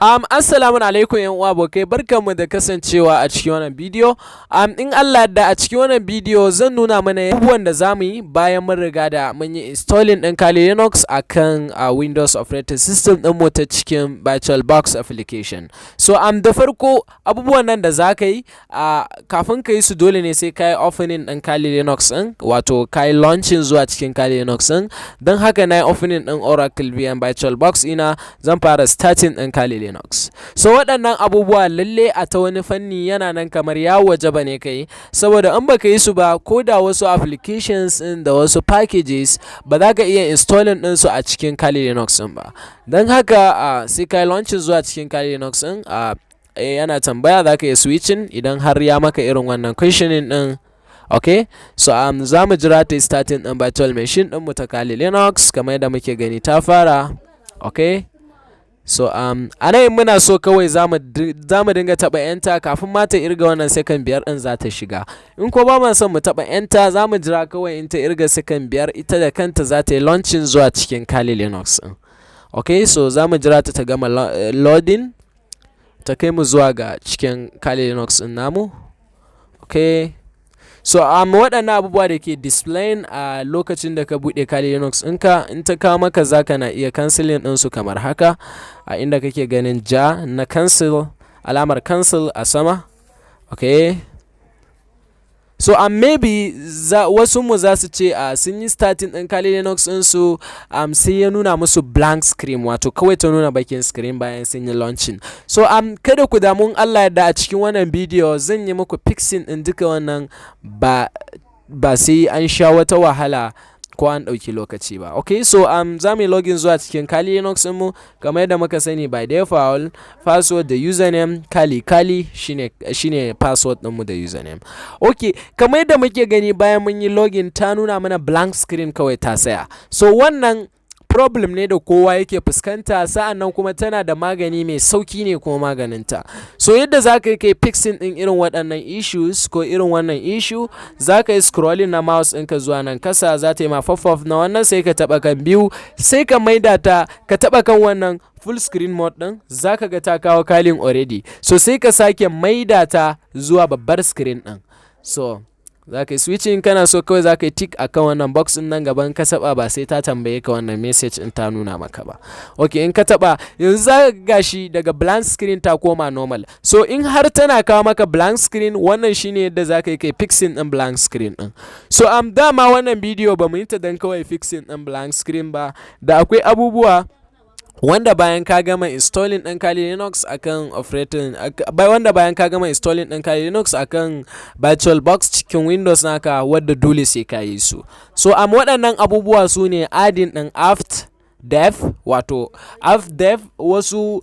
Assalamu alaikum yan uwa abokai, barkanmu da kasancewa a cikin wannan bidiyo. In Allah da a cikin wannan bidiyo zan nuna mana abubuwan da zamu yi bayan mun riga da mun yi installing din Kali Linux akan Windows operating system din mu ta cikin VirtualBox application. So da farko abubuwan nan da zaka yi kafin ka yi su dole ne sai kai opening din Kali Linux din, wato kai launching zuwa cikin Kali Linux din. Don haka na yi opening din Oracle VM VirtualBox ina zan fara starting din Kali Linux. So waɗannan abubuwa lalle a ta wani fanni yana nan kamar ya wajaba ne kai, saboda in baka yi su ba ko da wasu applications din da wasu packages ba za ka iya installing din su a cikin Kali Linux din ba. Don haka sai kai launching zuwa cikin Kali Linux din, yana tambaya za ka iya switching idan har ya maka irin wannan questioning din. Okay, so za mu jira ta starting din virtual machine din mu ta Kali Linux kamar yadda muke gani ta fara. Okay, so anan muna so kawai za mu dinga taɓa enter kafin ma ta irga wannan second 5 din za ta shiga. In ko ba mu son mu taɓa enter za mu jira kawai in ta irga second 5 ita da kanta za ta yi launching zuwa cikin Kali Linux din. Okay, so za mu jira ta gama loading ta kai mu zuwa ga cikin Kali Linux din namu. Okay, so waɗannan abubuwa da ke displaying a lokacin da ka buɗe Kali Linux ɗinka, in ta kawo maka zaka na iya canceling ɗinsu kamar haka, a inda kake ganin ja na cancel, alamar cancel a sama. Okay, so maybe wasu mu za su ce sun yi starting ɗin Kali Linux ɗinsu sai ya nuna musu blank screen, wato kawai ta nuna bakin screen bayan sun yi launching. So kada ku damu, Allah yadda a cikin wannan bidiyo zan yi muku fixing ɗin duka wannan ba sai an sha wata wahala ko an ɗauki lokaci ba. Okay, so za mu yi login zuwa cikin Kali Linux mu kamar yadda muka sani by default password da username kali shine password ɗinmu da username. Okay, kamar yadda muke gani bayan mun yi login ta nuna mana blank screen kawai ta saya. So wannan problem ne da kowa yake fuskanta, sa'annan kuma tana da magani mai sauki ne kuma maganinta. So yadda za ka yi kai fixing ɗin irin waɗannan issues ko irin wannan issue, za ka yi scrolling na mouse ɗinka zuwa nan kasa, za ta yi ma pop na wannan, sai ka taɓa kan biyu, sai ka maida ta ka taɓa kan wannan full screen mode ɗin, za ka ga ta kawo kalin already. So sai ka sake maida ta zuwa babbar screen ɗin. So za ka yi switching, kana so kawai za ka yi tick akan wannan box din nan gaban ka saba, ba sai ta tambaye ka wannan message in ta nuna maka ba. Okay, in ka taba yanzu za ka gashi daga blank screen ta koma normal. So in har tana kawo maka blank screen, wannan shine yadda za ka yi kai fixing din blank screen din. So dama wannan bidiyo ba mu yi ta dan kawai fixing din blank screen ba, da akwai abubuwa wanda bayan ka gama installing ɗin Kali Linux akan bayan ka gama installing ɗin Kali Linux akan VirtualBox cikin Windows naka, wadda dole sai ka yi su. So waɗannan abubuwa su ne adding ɗin apt dev, wato apt dev wasu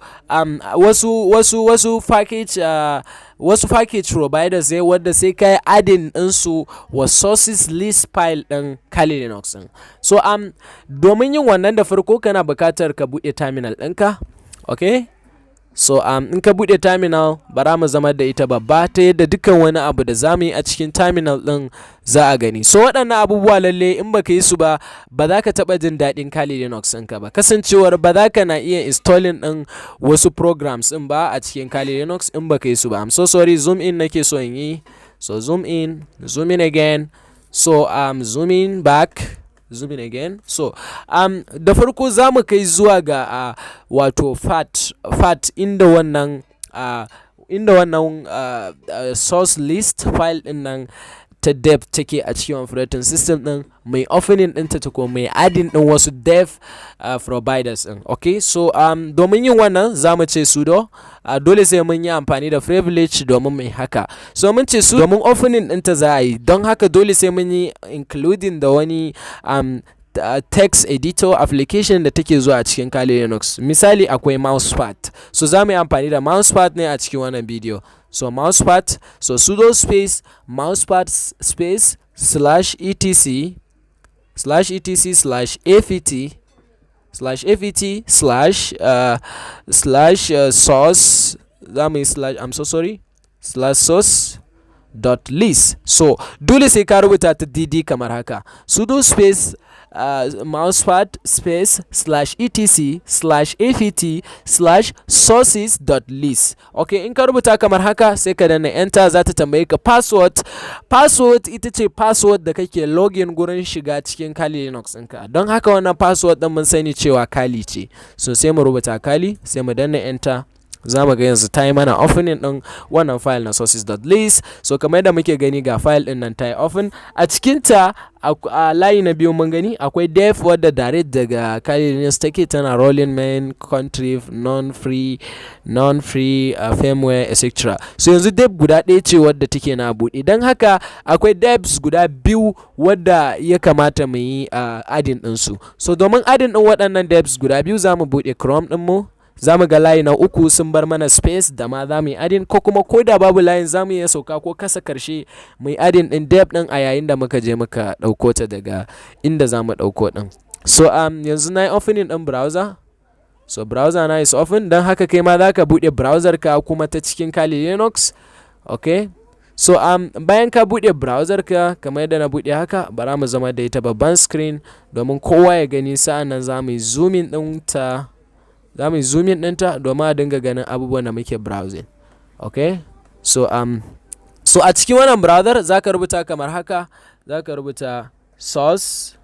package providers sai wadda sai kai adding ɗinsu wa sources list file ɗin Kali Linux ɗin. So domin yin wannan da farko kana buƙatar ka buɗe terminal ɗinka. Okay, so in ka buɗe terminal bara mu zama da ita babba ta yadda dukkan wani abu da za mu yi a cikin terminal ɗin za a gani. So waɗannan abubuwa lalle in baka yi su ba za ka taɓa jin daɗin Kali Linux ɗinka ba, kasancewar ba za ka na iya installing ɗin wasu programs ɗin ba a cikin Kali Linux in baka yi su ba. I'm so sorry, zoom in nake so in yi. So zoom in again. So zoom in back, zoom in again. So da farko za mu kai zuwa ga wato fat inda wannan source list file ɗin nan ta dev take a cikin operating system ɗin, mai opening ɗinta ta ko mai adding ɗin wasu dev providers ɗin. Okay, so domin yin wannan za mu ce sudo, dole sai mun yi amfani da privilege domin mai haka. So mun ce sudo domin opening ɗinta za a yi, don haka dole sai mun yi including da wani text editor application da take zuwa a cikin Kali Linux. Misali akwai mousepad, so za mu yi amfani da mousepad ne a cikin wannan bidiyo. So mousepad, so sudo space mousepad space /etc/apt /source, za mu yi /source .list. So dole sai ka rubuta ta dd kamar haka, sudo space mousepad space /etc/apt/sources.list. Okay, in ka rubuta kamar haka sai ka danna enter, za ta tambaye ka password. Password ita ce password da kake login gurin shiga cikin Kali Linux ɗinka. Don haka wannan password ɗin mun sani cewa Kali ce, so sai mu rubuta Kali sai mu danna enter. Za mu ga yanzu ta yi mana opening ɗin wannan file na sources.list. So kamar yadda muke gani ga file ɗin nan ta yi open. A cikinta a layi na biyu mun gani akwai def wadda direct daga Kali Linux take, tana rolling main contrib non-free firmware etc. So yanzu def guda ɗaya ce wadda take na buɗe, don haka akwai devs guda biyu wadda ya kamata mu yi adding ɗinsu. So domin adding ɗin waɗannan devs guda biyu za mu buɗe Chrome ɗinmu. Za mu ga layi na uku sun bar mana space da ma za mu yi adin, ko kuma ko da babu layin za mu iya sauka ko kasa karshe mu yi adin ɗin dep ɗin a yayin da muka je muka ɗauko ta daga inda za mu ɗauko ɗin. So yanzu na yi opening ɗin browser. So browser na is open, don haka kai ma za ka buɗe browser ka kuma ta cikin Kali Linux. Okay, so bayan ka buɗe browser ka kamar yadda na buɗe haka, bara mu zama da ita babban screen domin kowa ya gani, sa'an nan za mu yi zooming ɗinta. Za mu yi zooming ɗinta domin a dinga ganin abubuwan da muke browsing. Okay, so so a cikin wannan browser za ka rubuta kamar haka, za ka rubuta source,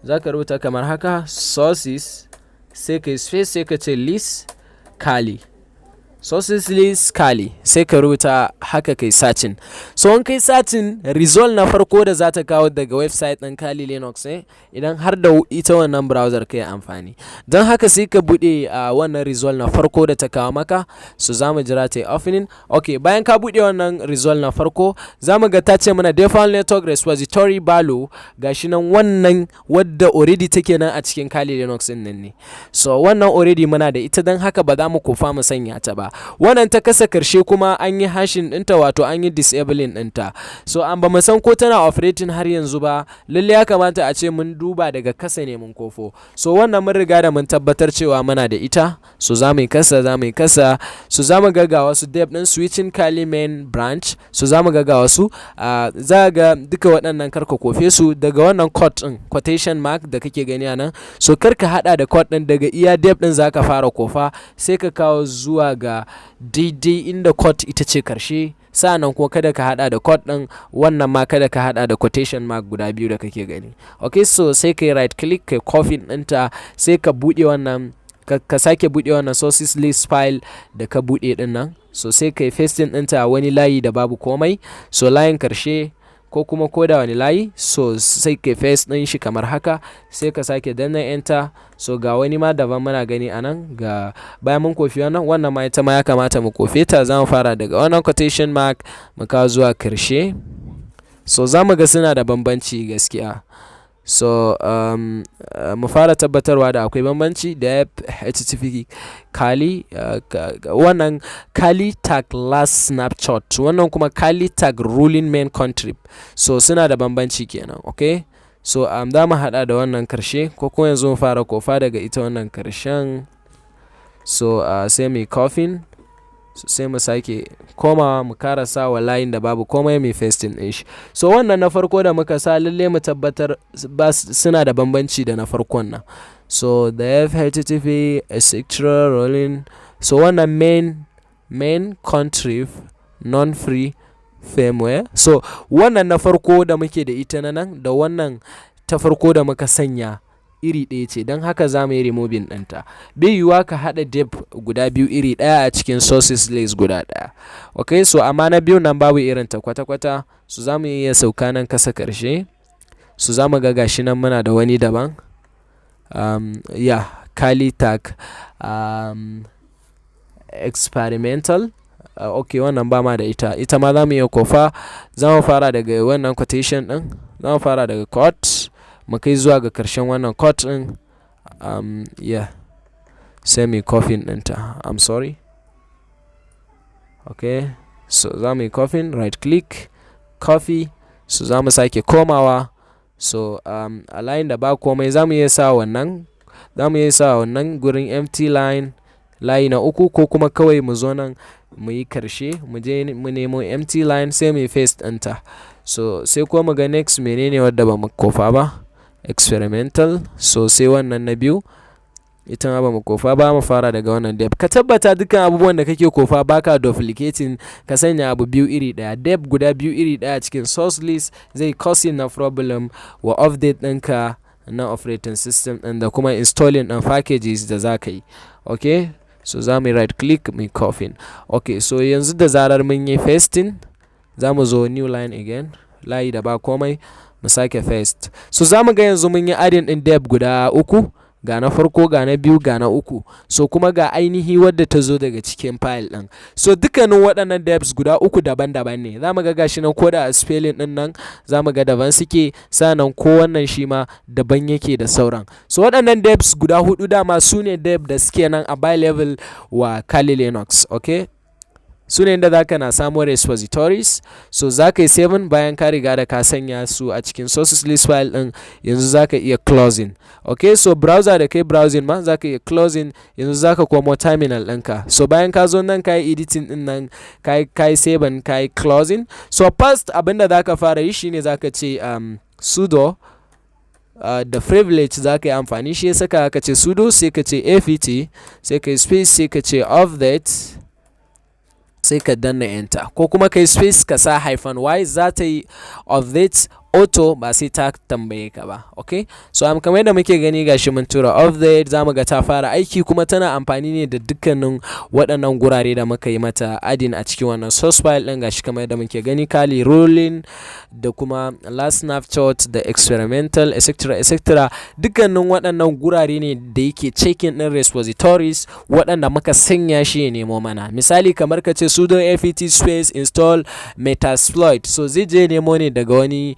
za ka rubuta kamar haka sources, sai ka yi space sai ka ce list Kali, sources list Kali, sai ka rubuta haka kai searching. So in kai searching, result na farko da za ta kawo daga website ɗin Kali Linux ne, idan har da ita wannan browser kai amfani. Don haka sai ka buɗe wannan result na farko da ta kawo maka. So za mu jira ta yi opening. Okay, bayan ka buɗe wannan result na farko, za mu ga ta ce mana default network repository balo, gashi nan wannan wadda already take nan a cikin Kali Linux ɗin nan ne. So wannan already muna da ita, don haka ba za mu kufa mu sanya ta ba. Wannan ta kasa karshe kuma an yi hashing ɗinta, wato an yi disabling ɗinta. So an ba mu san ko tana operating har yanzu ba, lalle ya kamata a ce mun duba daga kasa ne mun kofo. So wannan mun riga da mun tabbatar cewa muna da ita. So za mu yi kasa, za mu yi kasa. So za mu ga wasu dep ɗin switching Kali main branch. So za mu ga wasu za ga duka waɗannan karka kofe su daga wannan code ɗin quotation mark da kake gani a nan. So karka hada da code ɗin, daga iya dep ɗin za ka fara kofa sai ka kawo zuwa ga daidai inda code ita ce karshe, sa'annan kuma kada ka hada da code din wannan ma kada ka hada da quotation mark guda biyu da kake gani. Okay, so sai kai right click kai copy ɗinta, sai ka bude wannan ka sake bude wannan sources list file da ka bude din nan. So sai kai pasting ɗinta a wani layi da babu komai, so layin karshe ko kuma koda wani layi. So sai ka paste din shi kamar haka, sai ka sake danna enter. So ga wani ma daban muna gani anan, ga bayan mun kofi wannan ma ita ma ya kamata mu kofe ta. Za mu fara daga wannan quotation mark mu kawo zuwa karshe. So za mu ga suna da bambanci gaskiya. So mu fara tabbatarwa da akwai bambanci da http Kali wannan Kali tag last snapshot, wannan kuma Kali tag ruling main contrib. So suna da bambanci kenan. Okay, so za mu hada da wannan karshe, ko kuma yanzu mu fara kofa daga ita wannan karshen. So sai mu copy, so sai mu sake komawa mu karasa wa layin da babu komai mai pasting din shi. So wannan na farko da muka sa lalle mu tabbatar suna da bambanci da na farkon nan. So the http etc rolling. So wannan main contrib non-free firmware. So wannan na farko da muke da ita nan da wannan ta farko da muka sanya iri ɗaya ce, don haka za mu yi removing ɗinta. Bai yiwuwa ka haɗa dep guda biyu iri ɗaya a cikin sources list guda ɗaya. Okay, so amma na biyu nan babu irin ta kwata-kwata. So za mu iya sauka nan kasa karshe. So za mu ga gashi nan muna da wani daban. Kali tag experimental. Okay, wannan ba ma da ita ma za mu iya kofa. Za mu fara daga wannan quotation ɗin, za mu fara daga quote mu kai zuwa ga karshen wannan quote ɗin. Sai mu copy ɗinta. I'm sorry. Okay, so za mu copy, right click copy. So za mu sake komawa. So a line da ba komai za mu iya sa wannan, gurin empty line, layi na uku, ko kuma kawai mu zo nan mu yi karshe mu je mu nemo empty line sai mu paste ɗinta. So sai kuma mu ga next menene wadda ba mu kofa ba. experimental, so sai wannan na biyu ita ma ba mu kofa ba, mu fara daga wannan depth. Ka tabbata dukkan abubuwan da kake kofa baka duplicating, ka sanya abu biyu iri daya, depth guda biyu iri daya cikin source list zai cause na problem wa update ɗinka na operating system ɗin da kuma installing ɗin packages da za ka yi. Okay, so za mu right click mu copy. Okay, so yanzu da zarar mun yi pasting za mu zo new line again, layi da ba komai, mu sake paste. So za mu ga yanzu mun yi adding ɗin depth guda uku, ga na farko, ga na biyu, ga na uku, so kuma ga ainihi wadda ta zo daga cikin file ɗin. So dukkanin waɗannan depths guda uku daban-daban ne, za mu ga gashi nan ko da a spelling ɗin nan za mu ga daban suke, sannan ko wannan shi ma daban yake da sauran. So waɗannan depths guda hudu dama su ne depth da suke nan a by level wa Kali Linux. Okay, su ne inda za ka na samu repositories, so za ka yi 7 bayan ka riga da ka sanya su a cikin sources list file ɗin, yanzu za ka iya closing. Okay, so browser da kai browsing ma za ka iya closing, yanzu za ka komo terminal ɗinka. So bayan ka zo nan ka yi editing ɗin nan, ka yi 7, ka yi closing. So first abinda za ka fara yi shine za ka ce sudo da privilege za ka yi amfani, shi ya saka ka ce sudo sai ka ce apt sai ka yi space sai ka ce update sai ka danna enter, ko kuma kai space ka sa -y za ta yi update auto ba sai ta tambaye ka ba. Okay, so kamar yadda muke gani gashi mun tura update, za mu ga ta fara aiki kuma tana amfani ne da dukkanin waɗannan gurare da muka yi mata adding a cikin wannan source file ɗin. Gashi kamar yadda muke gani Kali rolling da kuma last snapshot da experimental etc. Dukkanin waɗannan gurare ne da yake checking ɗin repositories waɗanda muka sanya shi ya nemo mana. Misali kamar ka ce sudo apt space install metasploit, so zai je nemo ne daga wani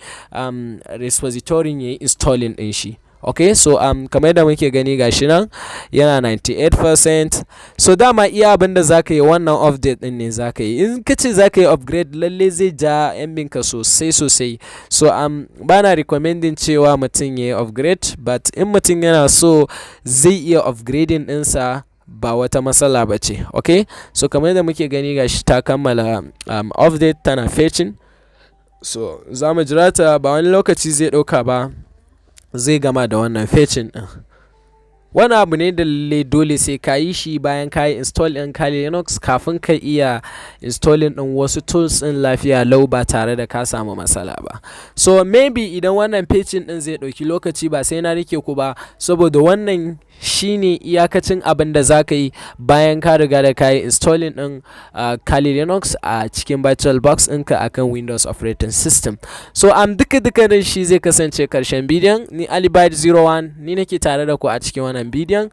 repository ya yi installing din shi. Okay, so kamar yadda muke gani gashi nan yana 98%. So dama iya abinda za ka yi wannan update din ne za ka yi. In ka ce za ka yi upgrade lalle zai ja MB ka sosai. So ba na recommending cewa mutum ya yi upgrade, but in mutum yana so zai iya upgrading ɗinsa, ba wata matsala ba ce. Okay, so kamar yadda muke gani gashi ta kammala update, tana fetching. So za mu jira ta, ba wani lokaci zai ɗauka ba, zai gama da wannan fetching ɗin. Wani abu ne da dole sai ka yi shi bayan ka yi install ɗin Kali Linux kafin ka iya installing ɗin wasu tools ɗin lafiya lau ba tare da ka samu matsala ba. So maybe idan wannan fetching ɗin zai ɗauki lokaci ba sai na rike ku ba, saboda wannan shine iyakacin abin da za ka yi bayan ka riga da ka yi installing ɗin Kali Linux a cikin virtual box ɗinka akan Windows operating system. So duka shi zai kasance karshen bidiyon. Ni AliByte01 ni nake tare da ku a cikin wannan bidiyon.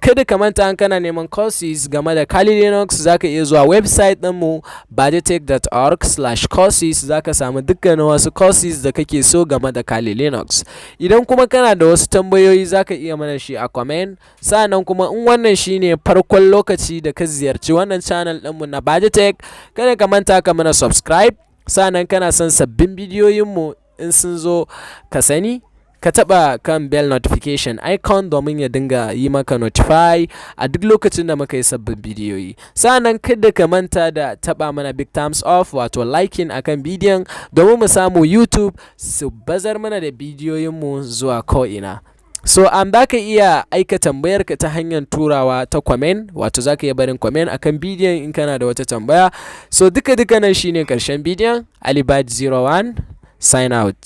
Kada ka manta an kana neman courses game da Kali Linux za ka iya zuwa website ɗinmu bajetech.org/courses, za ka samu dukkanin wasu courses da kake so game da Kali Linux. Idan kuma kana da wasu tambayoyi za ka iya mana shi a comment. Sa'annan kuma in wannan shine farkon lokaci da ka ziyarci wannan channel ɗinmu na BajeTech, kada ka manta ka mana subscribe. Sa'annan kana son sabbin bidiyoyinmu in sun zo ka sani, ka taɓa kan bell notification icon domin ya dinga yi maka notify a duk lokacin da muka yi sabbin bidiyoyi. Sa'annan kada ka manta da taɓa mana big thumbs up wato liking akan bidiyon domin mu samu YouTube su bazar mana da bidiyoyinmu zuwa ko'ina. So za ka iya aika tambayarka ta hanyar turawa ta comment, wato za ka iya barin comment akan bidiyon in kana da wata tambaya. So duka nan shine karshen bidiyon. AliByte01 sign out.